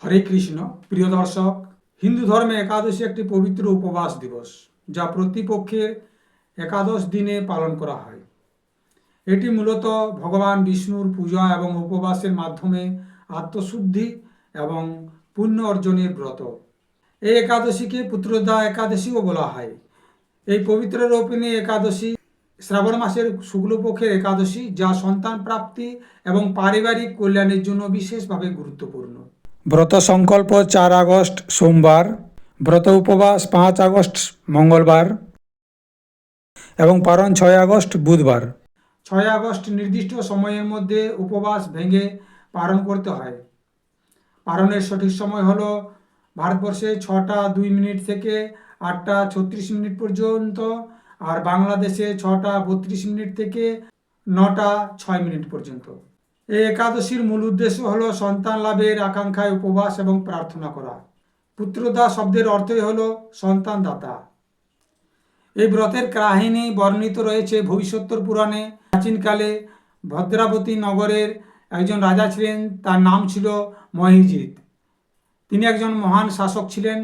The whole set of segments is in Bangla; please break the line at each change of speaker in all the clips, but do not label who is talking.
হরে কৃষ্ণ। প্রিয় দর্শক, হিন্দু ধর্মে একাদশী একটি পবিত্র উপবাস দিবস, যা প্রতিপক্ষের একাদশ দিনে পালন করা হয়। এটি মূলত ভগবান বিষ্ণুর পূজা এবং উপবাসের মাধ্যমে আত্মশুদ্ধি এবং পুণ্য অর্জনের ব্রত। এই একাদশীকে পুত্রদা একাদশীও বলা হয়। এই পবিত্র রোপিণী একাদশী শ্রাবণ মাসের শুক্লপক্ষের একাদশী, যা সন্তান প্রাপ্তি এবং পারিবারিক কল্যাণের জন্য বিশেষভাবে গুরুত্বপূর্ণ। ব্রত সংকল্প 4 আগস্ট সোমবার, ব্রত উপবাস 5 আগস্ট মঙ্গলবার এবং পারণ 6 আগস্ট বুধবার। 6 আগস্ট নির্দিষ্ট সময়ের মধ্যে উপবাস ভেঙে পালন করতে হয়। পালনের সঠিক সময় হলো ভারতবর্ষে 6টা 2 মিনিট থেকে 8টা 36 মিনিট পর্যন্ত, আর বাংলাদেশে 6টা 32 মিনিট থেকে 9টা 6 মিনিট পর্যন্ত। এই একাদশীর মূল উদ্দেশ্য হলো সন্তান লাভের আকাঙ্ক্ষায় উপবাস এবং প্রার্থনা করা। পুত্রদা শব্দের অর্থই হলো সন্তান দাতা। এই ব্রতের কাহিনী বর্ণিত রয়েছে ভবিষ্যোত্তর পুরাণে। প্রাচীনকালে ভদ্রাবতী নগরের একজন রাজা ছিলেন, তার নাম ছিল মহিজিৎ। তিনি একজন মহান শাসক ছিলেন,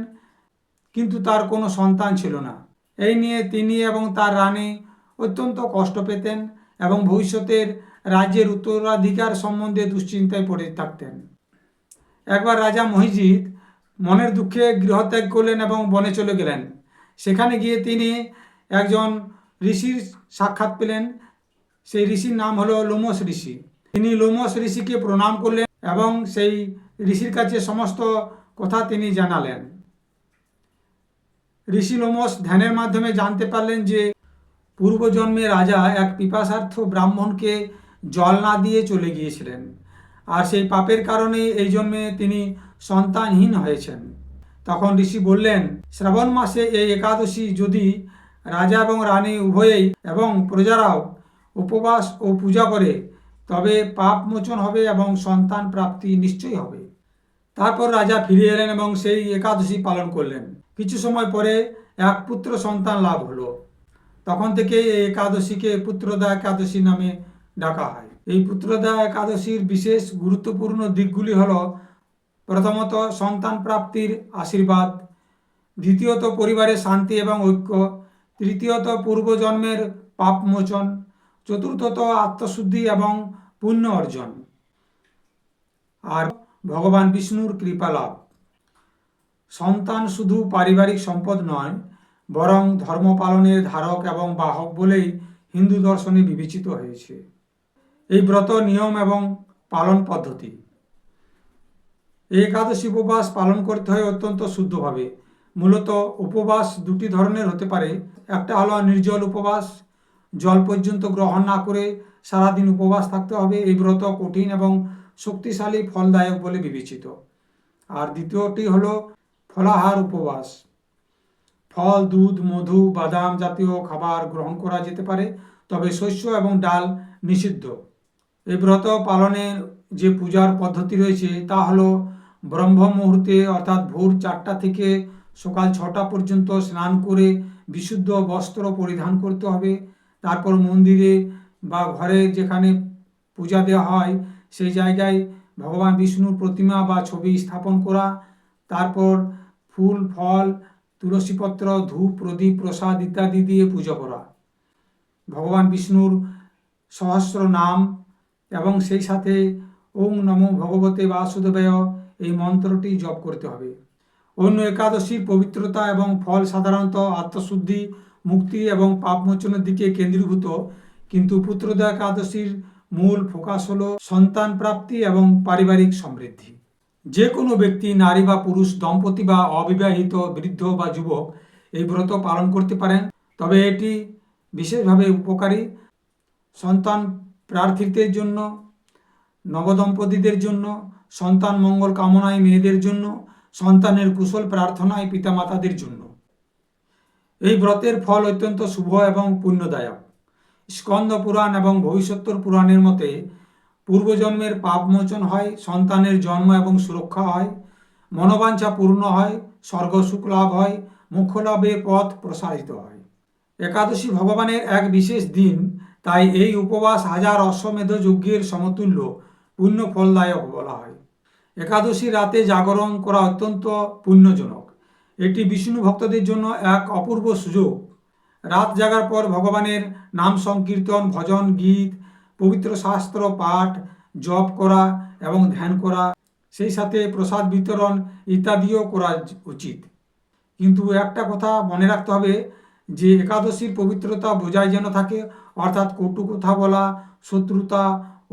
কিন্তু তার কোনো সন্তান ছিল না। এই নিয়ে তিনি এবং তার রানী অত্যন্ত কষ্ট পেতেন এবং ভবিষ্যতের রাজ্যের উত্তরাধিকার সম্বন্ধে দুশ্চিন্তায় পড়ে থাকতেন। একবার রাজা মহিজিৎ মনের দুঃখে গৃহত্যাগ করলেন এবং বনে চলে গেলেন। সেখানে গিয়ে তিনি একজন ঋষির সাক্ষাৎ পেলেন। সেই ঋষির নাম হলো লোমশ ঋষি। তিনি লোমশ ঋষিকে প্রণাম করলেন এবং সেই ঋষির কাছে সমস্ত কথা তিনি জানালেন। ঋষি লোমশ ধ্যানের মাধ্যমে জানতে পারলেন যে পূর্বজন্মে রাজা এক পিপাসার্থ ব্রাহ্মণকে জল না দিয়ে চলে গিয়েছিলেন, আর সেই পাপের কারণে এই জন্মে তিনি সন্তানহীন হয়েছেন। তখন ঋষি বললেন, শ্রাবণ মাসে এই একাদশী যদি রাজা এবং রানী উভয়েই এবং প্রজারাও উপবাস ও পূজা করে, তবে পাপ মোচন হবে এবং সন্তান প্রাপ্তি নিশ্চয়ই হবে। তারপর রাজা ফিরে এলেন এবং সেই একাদশী পালন করলেন। কিছু সময় পরে এক পুত্র সন্তান লাভ হলো। তখন থেকে এই একাদশীকে পুত্রদা একাদশী নামে ডাকা হয়। এই পুত্রদা একাদশীর বিশেষ গুরুত্বপূর্ণ দিকগুলি হলো, প্রথমত সন্তান প্রাপ্তির আশীর্বাদ, দ্বিতীয়ত পরিবারের শান্তি এবং ঐক্য, তৃতীয়ত পূর্বজন্মের পাপ মোচন, চতুর্থত আত্মশুদ্ধি এবং পুণ্য অর্জন, আর ভগবান বিষ্ণুর কৃপা লাভ। সন্তান শুধু পারিবারিক সম্পদ নয়, বরং ধর্ম পালনের ধারক এবং বাহক বলেই হিন্দু দর্শনে বিবেচিত হয়েছে। এই ব্রত নিয়ম এবং পালন পদ্ধতি। এই একাদশী উপবাস পালন করতে হয় অত্যন্ত শুদ্ধভাবে। মূলত উপবাস দুটি ধরনের হতে পারে। একটা হলো নির্জল উপবাস, জল পর্যন্ত গ্রহণ না করে সারাদিন উপবাস থাকতে হবে। এই ব্রত কঠিন এবং শক্তিশালী ফলদায়ক বলে বিবেচিত। আর দ্বিতীয়টি হলো ফলাহার উপবাস। ফল, দুধ, মধু, বাদাম জাতীয় খাবার গ্রহণ করা যেতে পারে, তবে শস্য এবং ডাল নিষিদ্ধ। এই ব্রত পালনের যে পূজার পদ্ধতি রয়েছে তা হলো ব্রহ্ম মুহূর্তে অর্থাৎ ভোর 4টা থেকে সকাল 6টা পর্যন্ত স্নান করে বিশুদ্ধ বস্ত্র পরিধান করতে হবে। তারপর মন্দিরে বা ঘরে যেখানে পূজা দেওয়া হয় সেই জায়গায় ভগবান বিষ্ণুর প্রতিমা বা ছবি স্থাপন করা। তারপর ফুল, ফল, তুলসীপত্র, ধূপ, প্রদীপ, প্রসাদ ইত্যাদি দিয়ে পুজো করা। ভগবান বিষ্ণুর সহস্র নাম এবং সেই সাথে ওং নমো ভগবতে বাসুদেবায় এই মন্ত্রটি জপ করতে হবে। অন্য একাদশীর পবিত্রতা এবং ফল সাধারণত আত্মশুদ্ধি, মুক্তি এবং পাপমোচনের দিকে কেন্দ্রীভূত, কিন্তু পুত্রদা একাদশীর মূল ফোকাস হলো সন্তান প্রাপ্তি এবং পারিবারিক সমৃদ্ধি। যে কোনো ব্যক্তি, নারী বা পুরুষ, দম্পতি বা অবিবাহিত, বৃদ্ধ বা যুবক এই ব্রত পালন করতে পারেন। তবে এটি বিশেষভাবে উপকারী সন্তান প্রার্থীদের জন্য, নবদম্পতিদের জন্য, সন্তান মঙ্গল কামনায় মেয়েদের জন্য, সন্তানের কুশল প্রার্থনায় পিতামাতাদের জন্য। এই ব্রতের ফল অত্যন্ত শুভ এবং পুণ্যদায়ক। স্কন্দ পুরাণ এবং ভবিষ্যোত্তর পুরাণের মতে পূর্বজন্মের পাপমোচন হয়, সন্তানের জন্ম এবং সুরক্ষা হয়, মনোবাঞ্ছা পূর্ণ হয়, স্বর্গ সুখ লাভ হয়, মোক্ষ লাভের পথ প্রসারিত হয়। একাদশী ভগবানের এক বিশেষ দিন, তাই এই উপবাস হাজার অশ্বমেধ যজ্ঞের সমতুল্য পুণ্য ফলদায়ক বলা হয়। একাদশী রাতে জাগরণ করা অত্যন্ত পুণ্যজনক। এটি বিষ্ণু ভক্তদের জন্য এক অপূর্ব সুযোগ। রাত জাগার পর ভগবানের নাম সংকীর্তন, ভজন, গীত, পবিত্র শাস্ত্র পাঠ, জপ করা এবং ধ্যান করা, সেই সাথে প্রসাদ বিতরণ ইত্যাদিও করা উচিত। কিন্তু একটা কথা মনে রাখতে হবে যে একাদশীর পবিত্রতা বজায় যেন থাকে, অর্থাৎ কটু কথা বলা, শত্রুতা,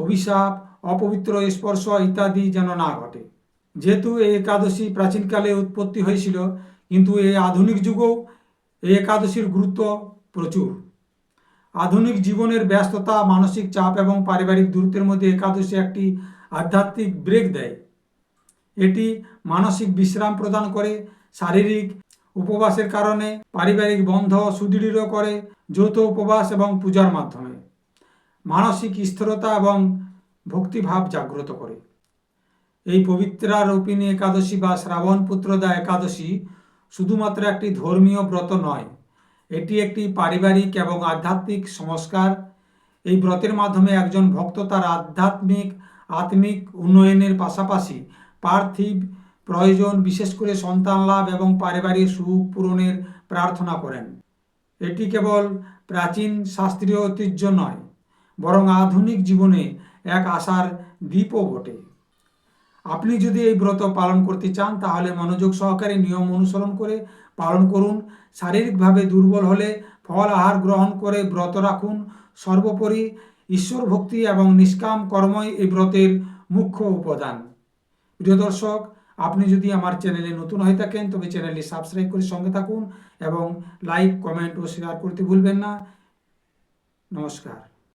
অভিশাপ, অপবিত্র স্পর্শ ইত্যাদি যেন না ঘটে। যেহেতু এই একাদশী প্রাচীনকালে উৎপত্তি হয়েছিল, কিন্তু এই আধুনিক যুগেও এই একাদশীর গুরুত্ব প্রচুর। আধুনিক জীবনের ব্যস্ততা, মানসিক চাপ এবং পারিবারিক দূরত্বের মধ্যে একাদশী একটি আধ্যাত্মিক ব্রেক দেয়। এটি মানসিক বিশ্রাম প্রদান করে, শারীরিক উপবাসের কারণে পারিবারিক বন্ধ সুদৃঢ় করে, যৌথ উপবাস এবং পূজার মাধ্যমে মানসিক স্থিরতা এবং ভক্তিভাব জাগ্রত করে। এই পবিত্রা রূপিণী একাদশী বা শ্রাবণ পুত্রদা একাদশী শুধুমাত্র একটি ধর্মীয় ব্রত নয়, এটি একটি পারিবারিক এবং আধ্যাত্মিক সংস্কার। এই ব্রতের মাধ্যমে একজন ভক্ত তার আত্মিক উন্নয়নের পাশাপাশি পার্থিব প্রয়োজন, বিশেষ করে সন্তান লাভ এবং পারিবারিক সুখ পূরণের প্রার্থনা করেন। এটি কেবল প্রাচীন শাস্ত্রীয় ঐতিহ্য নয়, বরং আধুনিক জীবনে এক আশার দ্বীপও বটে। আপনি যদি এই ব্রত পালন করতে চান তাহলে মনোযোগ সহকারে নিয়ম অনুসরণ করে পালন করুন। শারীরিকভাবে দুর্বল হলে ফল আহার গ্রহণ করে ব্রত রাখুন। সর্বোপরি ঈশ্বর ভক্তি এবং নিষ্কাম কর্মই এই ব্রতের মুখ্য উপাদান। প্রিয় দর্শক, আপনি যদি আমার চ্যানেলে নতুন হয়ে থাকেন তবে চ্যানেলটি সাবস্ক্রাইব করে সঙ্গে থাকুন এবং লাইক, কমেন্ট ও শেয়ার করতে ভুলবেন না। নমস্কার।